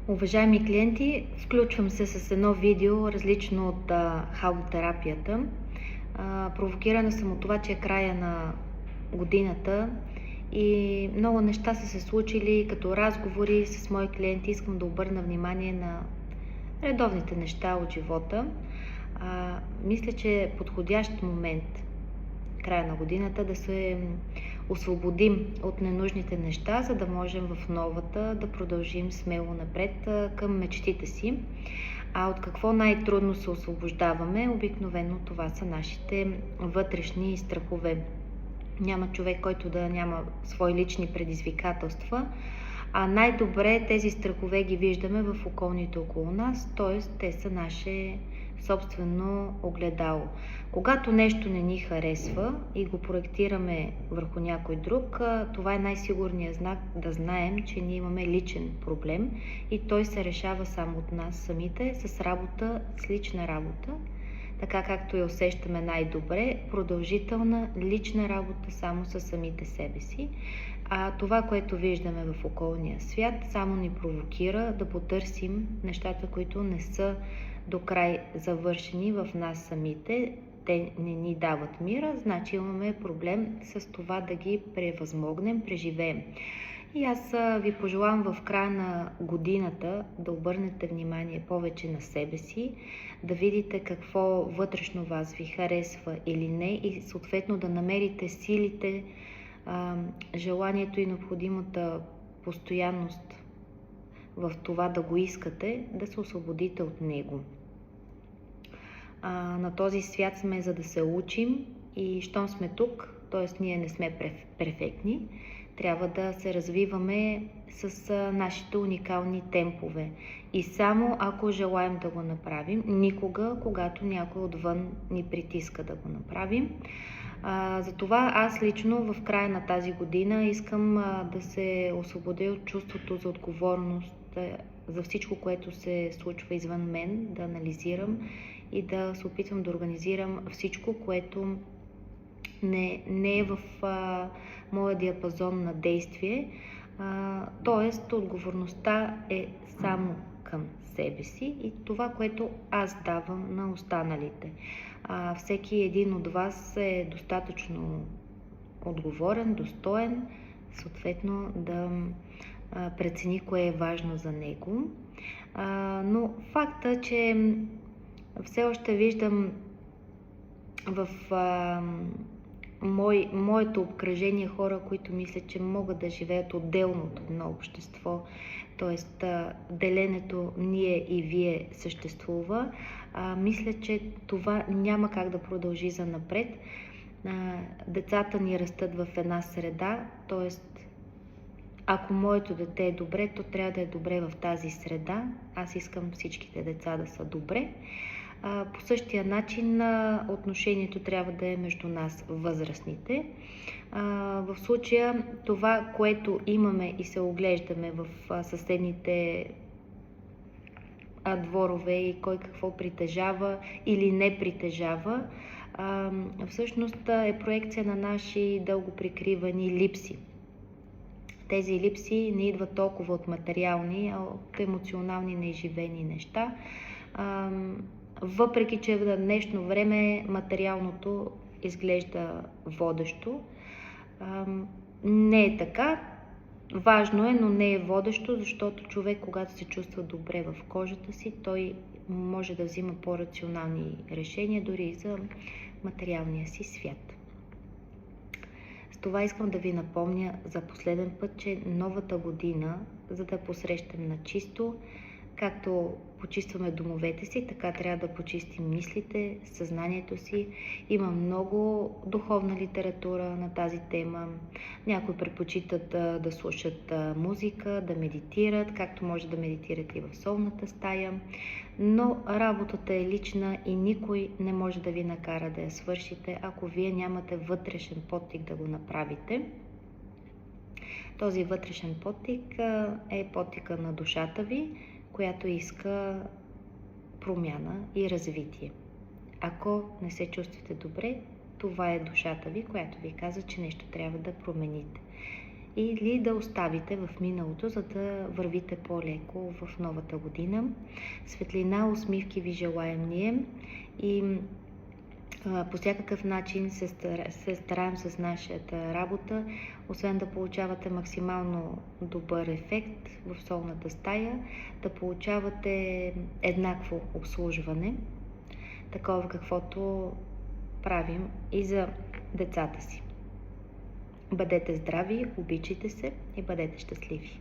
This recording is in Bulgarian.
Уважаеми клиенти, включвам се с едно видео, различно от халотерапията. Провокирана съм от това, че е края на годината и много неща са се случили, като разговори с мои клиенти. Искам да обърна внимание на редовните неща от живота. Мисля, че е подходящ момент, края на годината, да се освободим от ненужните неща, за да можем в новата да продължим смело напред към мечтите си. А от какво най-трудно се освобождаваме? Обикновено това са нашите вътрешни страхове. Няма човек, който да няма свои лични предизвикателства, а най-добре тези страхове ги виждаме в околните около нас, т.е. те са наше собствено огледало. Когато нещо не ни харесва и го проектираме върху някой друг, това е най-сигурният знак да знаем, че ние имаме личен проблем и той се решава само от нас самите, с работа, с лична работа, така както я усещаме най-добре, продължителна лична работа само със самите себе си. А това, което виждаме в околния свят, само ни провокира да потърсим нещата, които не са до край завършени в нас самите. Те не ни дават мира, значи имаме проблем с това да ги превъзмогнем, преживеем. И аз ви пожелавам в края на годината да обърнете внимание повече на себе си, да видите какво вътрешно вас ви харесва или не и съответно да намерите силите, желанието и необходимата постоянност в това да го искате, да се освободите от него. На този свят сме, за да се учим и щом сме тук, т.е. ние не сме перфектни, трябва да се развиваме с нашите уникални темпове. И само ако желаем да го направим, никога, когато някой отвън ни притиска да го направим. Затова аз лично в края на тази година искам да се освободя от чувството за отговорност за всичко, което се случва извън мен, да анализирам и да се опитвам да организирам всичко, което не е в моя диапазон на действие. Тоест, отговорността е само към себе си и това, което аз давам на останалите. Всеки един от вас е достатъчно отговорен, достоен, съответно да прецени кое е важно за него. Но факта, че все още виждам в моето обкръжение хора, които мислят, че могат да живеят отделно от едно общество, т.е. деленето ние и вие съществува. Мисля, че това няма как да продължи занапред. Децата ни растат в една среда, т.е. ако моето дете е добре, то трябва да е добре в тази среда. Аз искам всичките деца да са добре. По същия начин отношението трябва да е между нас, възрастните. В случая това, което имаме и се оглеждаме в съседните дворове и кой какво притежава или не притежава, всъщност е проекция на наши дълго прикривани липси. Тези липси не идват толкова от материални, а от емоционални неизживени неща. Въпреки че в днешно време материалното изглежда водещо, не е така. Важно е, но не е водещо, защото човек, когато се чувства добре в кожата си, той може да взима по-рационални решения, дори и за материалния си свят. С това искам да ви напомня за последен път, че новата година, за да посрещам на чисто, както почистваме домовете си, така трябва да почистим мислите, съзнанието си. Има много духовна литература на тази тема. Някои предпочитат да слушат музика, да медитират, както може да медитирате и в солната стая. Но работата е лична и никой не може да ви накара да я свършите, ако вие нямате вътрешен подтик да го направите. Този вътрешен подтик е подтика на душата ви, която иска промяна и развитие. Ако не се чувствате добре, това е душата ви, която ви казва, че нещо трябва да промените. или да оставите в миналото, за да вървите по-леко в новата година. Светлина, усмивки ви желаем ние и по всякакъв начин се стараем с нашата работа, освен да получавате максимално добър ефект в солната стая, да получавате еднакво обслужване, такова каквото правим и за децата си. Бъдете здрави, обичайте се и бъдете щастливи!